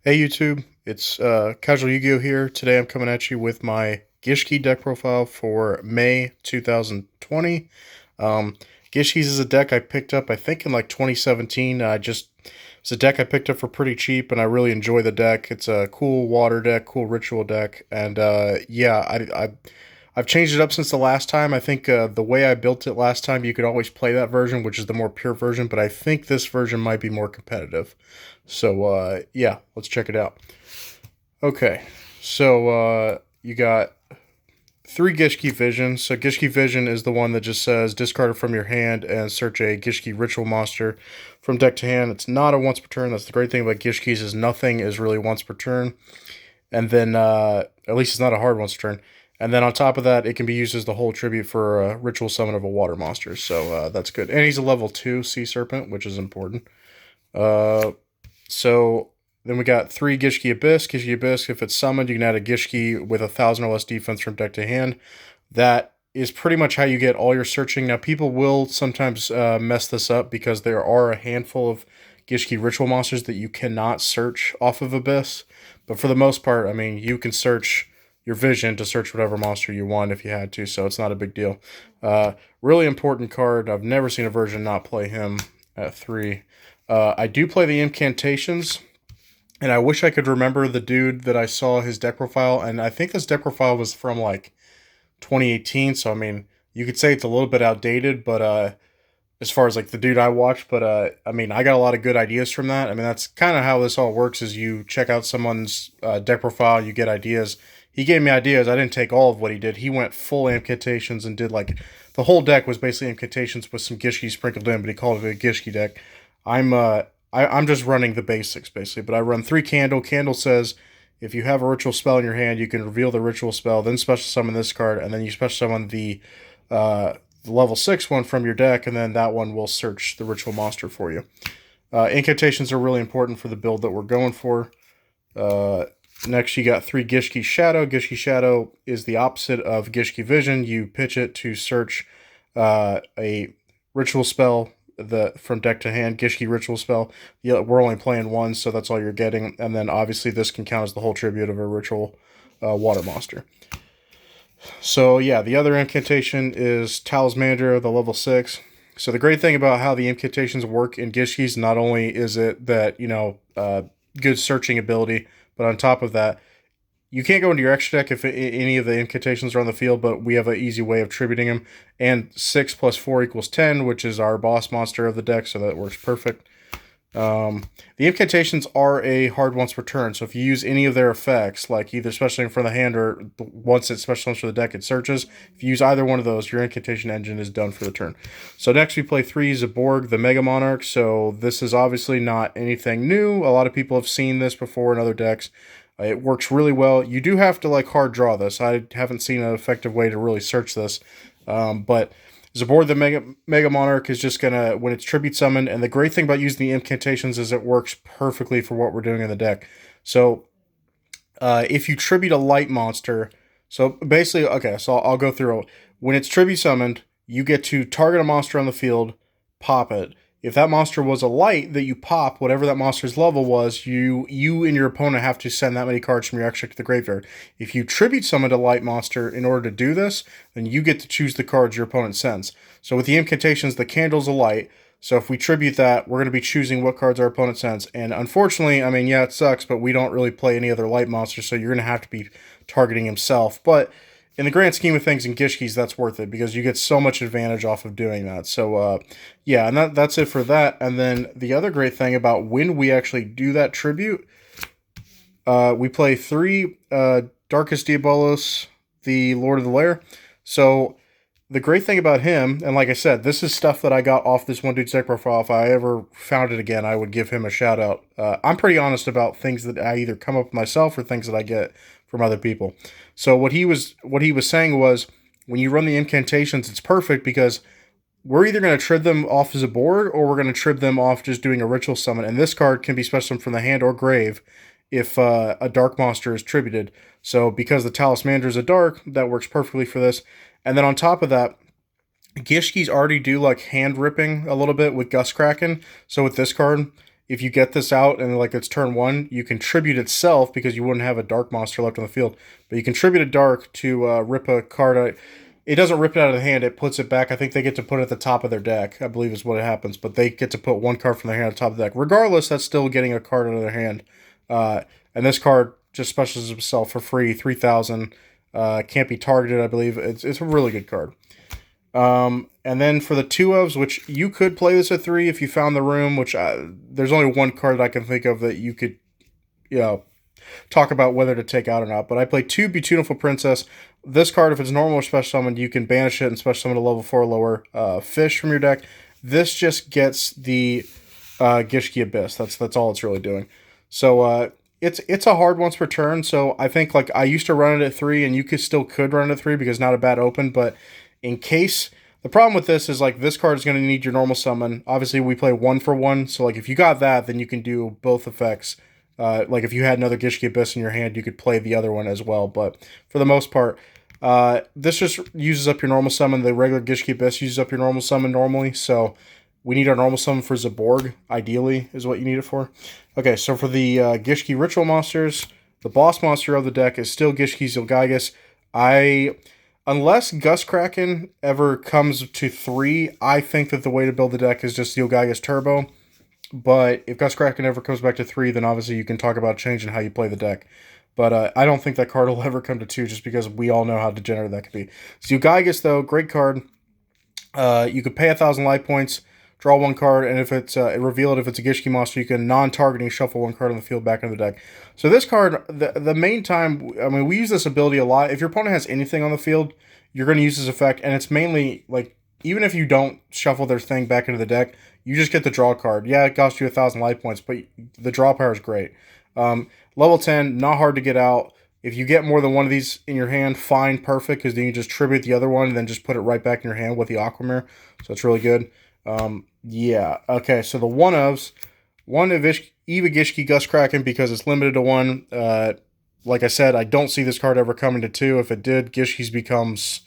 Hey YouTube, it's Casual Yu-Gi-Oh here. Today I'm coming at you with my Gishki deck profile for May 2020. Um, Gishki's is a deck I picked up, I think, in like 2017. It's a deck I picked up for pretty cheap, and I really enjoy the deck. It's a cool water deck, cool ritual deck, and yeah, I've changed it up since the last time. I think the way I built it last time, you could always play that version, which is the more pure version, but I think this version might be more competitive. So, yeah, let's check it out. Okay, so you got three Gishki Visions. So Gishki Vision is the one that just says discard it from your hand and search a Gishki Ritual monster from deck to hand. It's not a once per turn. That's the great thing about Gishkis is nothing is really once per turn. And then, at least it's not a hard once per turn. And then on top of that, it can be used as the whole tribute for a ritual summon of a water monster. So that's good. And he's a level 2 Sea Serpent, which is important. So then we got three Gishki Abyss. Gishki Abyss, if it's summoned, you can add a Gishki with 1,000 or less defense from deck to hand. That is pretty much how you get all your searching. Now, people will sometimes mess this up because there are a handful of Gishki ritual monsters that you cannot search off of Abyss. But for the most part, I mean, you can search your vision to search whatever monster you want if you had to, so it's not a big deal. Really important card. I've never seen a version not play him at 3. I do play the Incantations, and I wish I could remember the dude that I saw his deck profile, and I think this deck profile was from, like, 2018, so, I mean, you could say it's a little bit outdated, but, as far as, like, the dude I watched, but, I mean, I got a lot of good ideas from that. I mean, that's kind of how this all works, is you check out someone's deck profile, you get ideas. He gave me ideas. I didn't take all of what he did. He went full Incantations and did, like, the whole deck was basically Incantations with some Gishki sprinkled in, but he called it a Gishki deck. I'm just running the basics, basically, but I run 3 Candle. Candle says, if you have a ritual spell in your hand, you can reveal the ritual spell, then special summon this card, and then you special summon the level 6 one from your deck, and then that one will search the ritual monster for you. Incantations are really important for the build that we're going for. Next, you got 3 Gishki Shadow. Gishki Shadow is the opposite of Gishki Vision. You pitch it to search a ritual spell from deck to hand, Gishki ritual spell. Yeah, we're only playing one, so that's all you're getting. And then obviously this can count as the whole tribute of a ritual water monster. So yeah, the other incantation is Talismandra, the level 6. So the great thing about how the incantations work in Gishkis, not only is it that, good searching ability, but on top of that, you can't go into your extra deck if any of the incantations are on the field, but we have an easy way of tributing them. And 6 plus 4 equals 10, which is our boss monster of the deck, so that works perfect. The incantations are a hard once per turn, so if you use any of their effects, like either specialing for the hand or once it special summons for the deck, it searches. If you use either one of those, your incantation engine is done for the turn. So next we play 3 Zaborg, the Mega Monarch. So this is obviously not anything new. A lot of people have seen this before in other decks. It works really well. You do have to like hard draw this. I haven't seen an effective way to really search this, but Zaborg the Mega Monarch is just gonna, when it's tribute summoned, and the great thing about using the incantations is it works perfectly for what we're doing in the deck. So if you tribute a light monster, so basically, okay, so I'll go through it. When it's tribute summoned, you get to target a monster on the field, pop it. If that monster was a light that you pop, whatever that monster's level was, you and your opponent have to send that many cards from your extra to the graveyard. If you tribute summon a light monster in order to do this, then you get to choose the cards your opponent sends. So with the incantations, the candle's a light. So if we tribute that, we're going to be choosing what cards our opponent sends. And unfortunately, I mean, yeah, it sucks, but we don't really play any other light monsters, so you're going to have to be targeting himself. But in the grand scheme of things in Gishkis, that's worth it because you get so much advantage off of doing that. So, yeah, and that's it for that. And then the other great thing about when we actually do that tribute, we play 3 Darkest Diabolos, the Lord of the Lair. So the great thing about him, and like I said, this is stuff that I got off this one dude's deck profile. If I ever found it again, I would give him a shout out. I'm pretty honest about things that I either come up with myself or things that I get from other people. So what he was saying was, when you run the incantations, it's perfect because we're either going to trib them off as a board or we're going to trib them off just doing a ritual summon. And this card can be special from the hand or grave if a dark monster is tributed. So because the Talismandra is a dark, that works perfectly for this. And then on top of that, Gishkis already do like hand ripping a little bit with Gishki Kraken. So with this card, if you get this out and like it's turn 1, you contribute itself because you wouldn't have a dark monster left on the field. But you contribute a dark to rip a card out. It doesn't rip it out of the hand, it puts it back. I think they get to put it at the top of their deck, I believe is what happens. But they get to put one card from their hand at the top of the deck. Regardless, that's still getting a card out of their hand. And this card just specials itself for free, 3,000. Can't be targeted, I believe. It's a really good card. And then for the 2-ofs, which you could play this at 3 if you found the room, which there's only one card that I can think of that you could, talk about whether to take out or not. But I play 2 Beautiful Princess. This card, if it's normal or special summoned, you can banish it and special summon a level 4 or lower fish from your deck. This just gets the Gishki Abyss. That's all it's really doing. So it's a hard once per turn. So I think like I used to run it at 3, and you could run it at 3 because not a bad open. But in case the problem with this is like this card is going to need your normal summon. Obviously, we play 1 for 1. So like if you got that, then you can do both effects. Like if you had another Gishki Abyss in your hand, you could play the other one as well. But for the most part, this just uses up your normal summon. The regular Gishki Abyss uses up your normal summon normally. So we need our normal summon for Zaborg, ideally, is what you need it for. Okay, so for the Gishki Ritual Monsters, the boss monster of the deck is still Gishki Zilgigas. Unless Gishki Kraken ever comes to 3, I think that the way to build the deck is just Zilgigas Turbo. But if Gishki Kraken ever comes back to 3, then obviously you can talk about changing how you play the deck. But I don't think that card will ever come to 2 just because we all know how degenerate that could be. Zilgigas, though, great card. You could pay 1,000 life points, draw 1 card, and if it's reveal it if it's a Gishki monster, you can non-targeting shuffle 1 card on the field back into the deck. So this card, the main time, I mean, we use this ability a lot. If your opponent has anything on the field, you're going to use this effect, and it's mainly like even if you don't shuffle their thing back into the deck, you just get the draw card. Yeah, it costs you 1,000 life points, but the draw power is great. Level 10, not hard to get out. If you get more than one of these in your hand, fine, perfect, because then you just tribute the other one and then just put it right back in your hand with the Aquamir. So it's really good. Yeah, okay, so the 1-ofs, 1 of Eva Gishki Gishki Kraken because it's limited to 1. Like I said, I don't see this card ever coming to 2. If it did, Gishki's becomes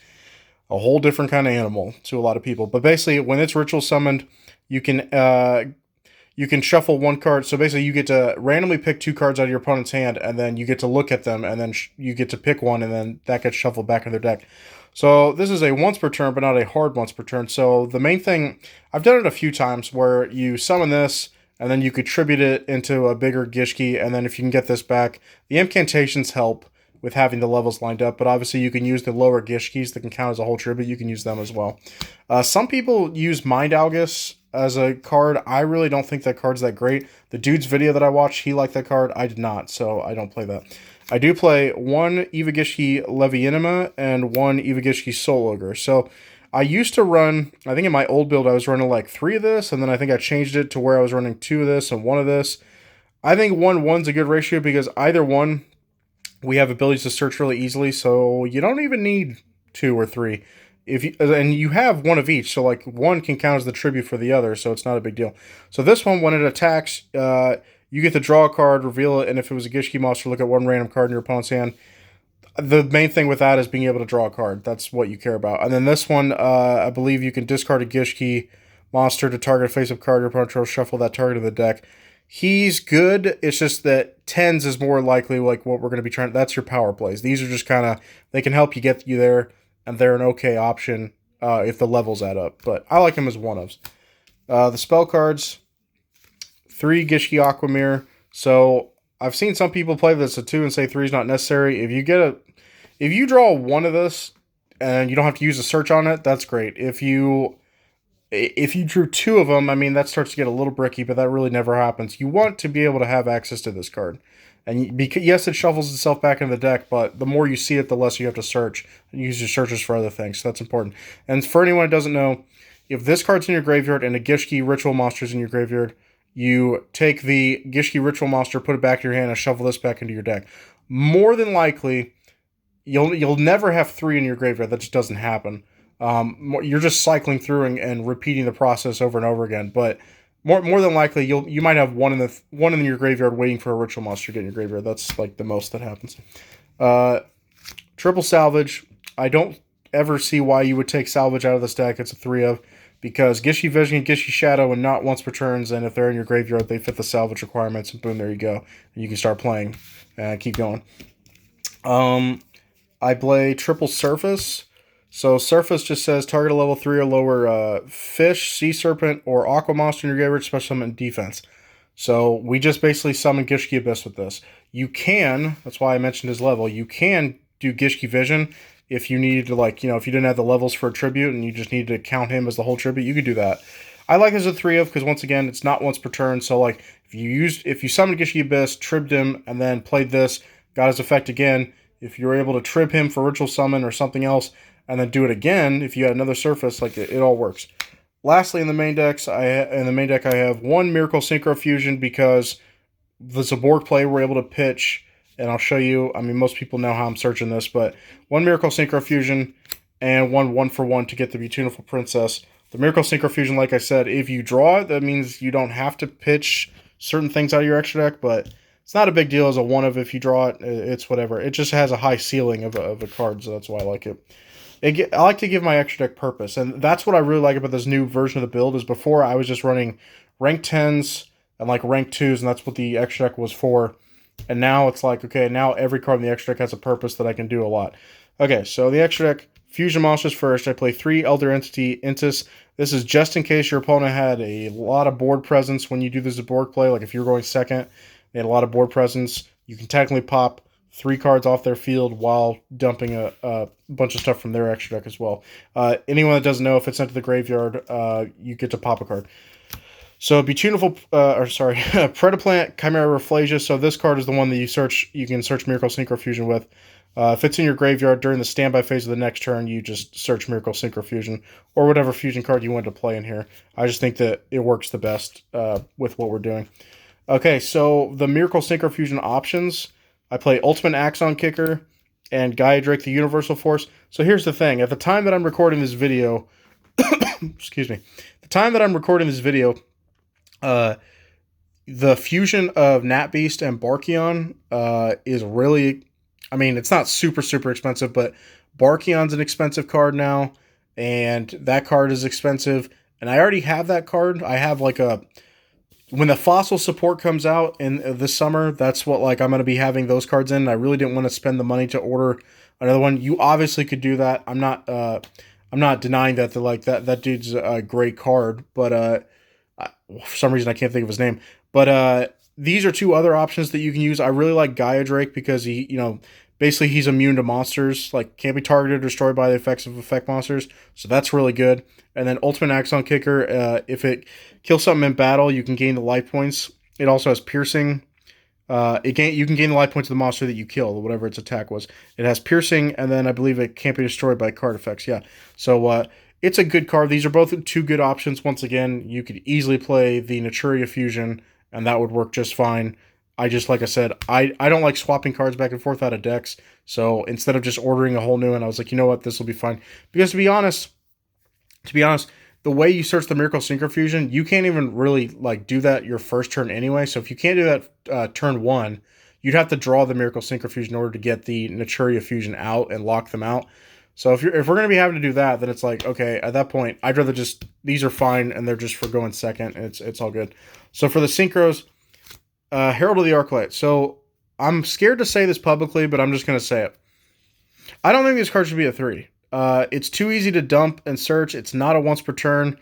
a whole different kind of animal to a lot of people. But basically, when it's ritual summoned, you can shuffle 1 card. So basically, you get to randomly pick 2 cards out of your opponent's hand, and then you get to look at them, and then you get to pick one, and then that gets shuffled back in their deck. So this is a once per turn, but not a hard once per turn. So the main thing, I've done it a few times where you summon this, and then you contribute it into a bigger Gishki, and then if you can get this back, the Incantations help with having the levels lined up, but obviously you can use the lower Gishkis that can count as a whole tribute. You can use them as well. Some people use Mind Algus as a card. I really don't think that card's that great. The dude's video that I watched, he liked that card. I did not, so I don't play that. I do play 1 Eva Gishki Levianima and 1 Eva Gishki Soul Ogre. So I used to run, I think in my old build I was running like 3 of this, and then I think I changed it to where I was running 2 of this and 1 of this. I think 1-1's a good ratio because either one, we have abilities to search really easily, so you don't even need 2 or 3. And you have 1 of each, so like 1 can count as the tribute for the other, so it's not a big deal. So this one, when it attacks, you get to draw a card, reveal it, and if it was a Gishki monster, look at 1 random card in your opponent's hand. The main thing with that is being able to draw a card. That's what you care about. And then this one, I believe you can discard a Gishki monster to target a face-up card your opponent will shuffle that target of the deck. He's good. It's just that 10s is more likely like what we're going to be trying. That's your power plays. These are just kind of, they can help you get you there, and they're an okay option if the levels add up. But I like them as 1-ofs. The spell cards, 3 Gishki Aquamir. So I've seen some people play this at 2 and say 3 is not necessary. If you draw 1 of this and you don't have to use a search on it, that's great. If you drew 2 of them, I mean, that starts to get a little bricky, but that really never happens. You want to be able to have access to this card. And yes, it shuffles itself back into the deck, but the more you see it, the less you have to search. And use your searches for other things, so that's important. And for anyone who doesn't know, if this card's in your graveyard and a Gishki Ritual Monster's in your graveyard, you take the Gishki Ritual Monster, put it back in your hand, and shuffle this back into your deck. More than likely, you'll never have 3 in your graveyard. That just doesn't happen. You're just cycling through and repeating the process over and over again. But more than likely, you might have one in your graveyard waiting for a ritual monster to get in your graveyard. That's like the most that happens. Triple Salvage. I don't ever see why you would take Salvage out of this deck. It's a 3-of. because Gishki Vision and Gishki Shadow and not once per turns, and if they're in your graveyard, they fit the salvage requirements, and boom, there you go. And you can start playing and keep going. I play triple Surface. So Surface just says target a level 3 or lower fish, sea serpent, or aqua monster in your graveyard, special summon defense. So we just basically summon Gishki Abyss with this. You can, that's why I mentioned his level, you can do Gishki Vision if you needed to, like, if you didn't have the levels for a tribute and you just needed to count him as the whole tribute, you could do that. I like this as a 3 of because once again, it's not once per turn. So like if you summoned Gishki Abyss, tribbed him, and then played this, got his effect again, if you're able to trib him for ritual summon or something else, and then do it again, if you had another surface, like it all works. Lastly, in the main deck, I have one Miracle Synchro Fusion because the Zaborg play we're able to pitch, and I'll show you. I mean, most people know how I'm searching this, but one Miracle Synchro Fusion and one for one to get the Beautiful Princess. The Miracle Synchro Fusion, like I said, if you draw it, that means you don't have to pitch certain things out of your extra deck, but it's not a big deal as a one of if you draw it. It's whatever. It just has a high ceiling of a card, so that's why I like it. I like to give my extra deck purpose, and that's what I really like about this new version of the build. Is before I was just running rank 10s and like rank 2s, and that's what the extra deck was for. And now it's like, okay, now every card in the extra deck has a purpose that I can do a lot. Okay, so the extra deck, Fusion Monsters first. I play 3 Elder Entity Intis. This is just in case your opponent had a lot of board presence when you do the Zaborg play. Like if you're going second, they had a lot of board presence. You can technically pop 3 cards off their field while dumping a bunch of stuff from their extra deck as well. Anyone that doesn't know, if it's sent to the graveyard, you get to pop a card. So Beautiful, Predaplant, Chimera Rafflesia. So this card is the one that you can search Miracle Synchro Fusion with. If it's in your graveyard during the standby phase of the next turn, you just search Miracle Synchro Fusion or whatever fusion card you want to play in here. I just think that it works the best with what we're doing. Okay, so the Miracle Synchro Fusion options. I play Ultimate Axon Kicker and Gaia Drake the Universal Force. So here's the thing. At the time that I'm recording this video, excuse me, the time that I'm recording this video, the fusion of Nat Beast and Barkion is really, I mean, it's not super expensive, but Barkion's an expensive card now, and that card is expensive. And I already have that card. I have like when the fossil support comes out in this summer, that's what like I'm going to be having those cards in. I really didn't want to spend the money to order another one. You obviously could do that. I'm not denying that that dude's a great card, but for some reason I can't think of his name. But these are 2 other options that you can use. I really like Gaia Drake because he, basically he's immune to monsters, like can't be targeted or destroyed by the effects of effect monsters. So that's really good. And then Ultimate Axon Kicker, if it kills something in battle, you can gain the life points. It also has piercing. You can gain the life points of the monster that you kill, whatever its attack was. It has piercing, and then I believe it can't be destroyed by card effects. Yeah. So it's a good card. These are both 2 good options. Once again, you could easily play the Naturia Fusion, and that would work just fine. Like I said, I don't like swapping cards back and forth out of decks. So instead of just ordering a whole new one, I was like, you know what, this will be fine. Because to be honest, the way you search the Miracle Synchro Fusion, you can't even really like do that your first turn anyway. So if you can't do that turn 1, you'd have to draw the Miracle Synchro Fusion in order to get the Naturia Fusion out and lock them out. So if we're going to be having to do that, then it's like, okay, at that point, I'd rather just, these are fine, and they're just for going second, and it's all good. So for the Synchros, Herald of the Arclight. So I'm scared to say this publicly, but I'm just going to say it. I don't think this card should be a 3. It's too easy to dump and search. It's not a once per turn.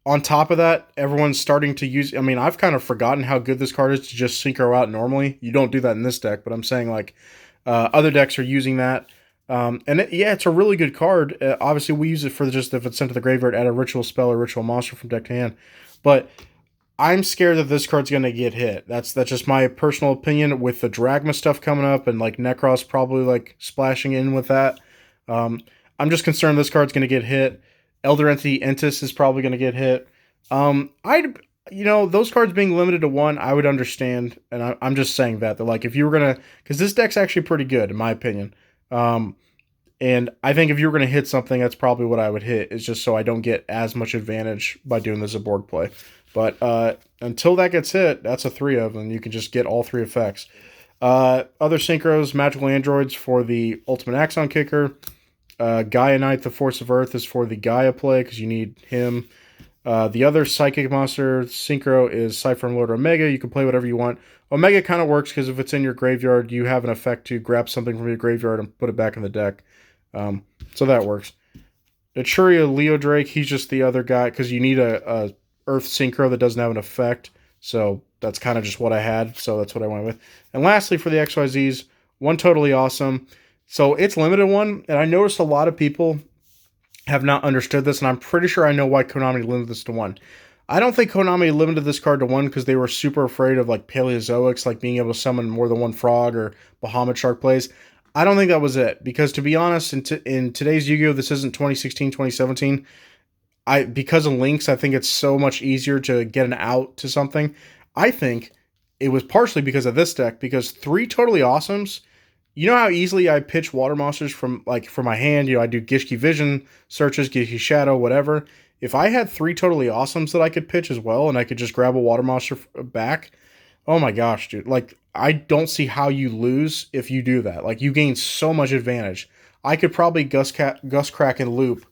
On top of that, everyone's starting to use, I mean, I've kind of forgotten how good this card is to just synchro out normally. You don't do that in this deck, but I'm saying like other decks are using that. It's a really good card. Obviously, we use it for just if it's sent to the graveyard, add a ritual spell or ritual monster from deck to hand. But I'm scared that this card's going to get hit. That's just my personal opinion with the Dragma stuff coming up and like Necros probably like splashing in with that. I'm just concerned this card's going to get hit. Elder Entity Entis is probably going to get hit. Those cards being limited to 1, I would understand. And I'm just saying that like if you were going to, because this deck's actually pretty good in my opinion. And I think if you were going to hit something, that's probably what I would hit. Is just so I don't get as much advantage by doing the Zaborg play. But until that gets hit, that's a 3 of them. You can just get all 3 effects. Other synchros, Magical Androids for the Ultimate Axon Kicker. Gaia Knight, the Force of Earth, is for the Gaia play because you need him. The other psychic monster, Synchro, is Cypher and Lord Omega. You can play whatever you want. Omega kind of works because if it's in your graveyard, you have an effect to grab something from your graveyard and put it back in the deck. So that works. The Churia Leo Drake, he's just the other guy because you need a Earth Synchro that doesn't have an effect. So that's kind of just what I had. So that's what I went with. And lastly, for the XYZs, one totally awesome. So it's limited one, and I noticed a lot of people have not understood this, and I'm pretty sure I know why Konami limited this to one. I don't think Konami limited this card to one because they were super afraid of like Paleozoics, like being able to summon more than one frog or Bahamut Shark plays. I don't think that was it because, to be honest, in today's Yu-Gi-Oh, this isn't 2016, 2017. Because of links, I think it's so much easier to get an out to something. I think it was partially because of this deck, because 3 totally awesomes. You know how easily I pitch water monsters from my hand. I do Gishki Vision searches, Gishki Shadow, whatever. If I had 3 totally awesomes that I could pitch as well, and I could just grab a water monster back, oh my gosh, dude! Like, I don't see how you lose if you do that. Like, you gain so much advantage. I could probably Gus Kraken loop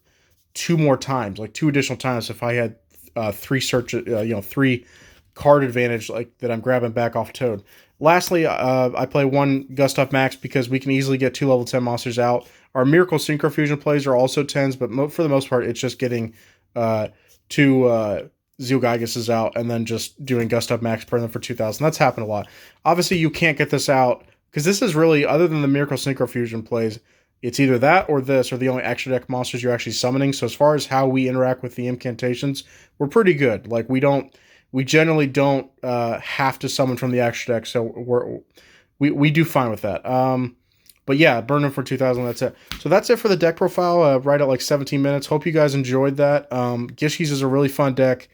2 more times, like 2 additional times, if I had 3 searches, 3 card advantage like that I'm grabbing back off Toad. Lastly, I play 1 Gustav Max because we can easily get 2 level 10 monsters out. Our Miracle Synchro Fusion plays are also 10s, but for the most part, it's just getting 2 Zeal Gygases out and then just doing Gustav Max per them for 2,000. That's happened a lot. Obviously, you can't get this out because this is really, other than the Miracle Synchro Fusion plays, it's either that or this are the only extra deck monsters you're actually summoning. So as far as how we interact with the Incantations, we're pretty good. Like, we generally don't have to summon from the extra deck, so we do fine with that. But yeah, burn them for 2,000. That's it. So that's it for the deck profile. Right at like 17 minutes. Hope you guys enjoyed that. Gishki's is a really fun deck,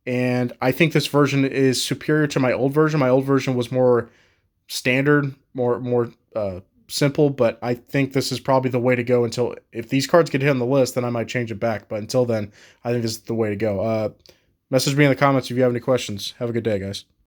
and I think this version is superior to my old version. My old version was more standard, more simple, but I think this is probably the way to go until, if these cards get hit on the list, then I might change it back. But until then, I think this is the way to go. Message me in the comments if you have any questions. Have a good day, guys.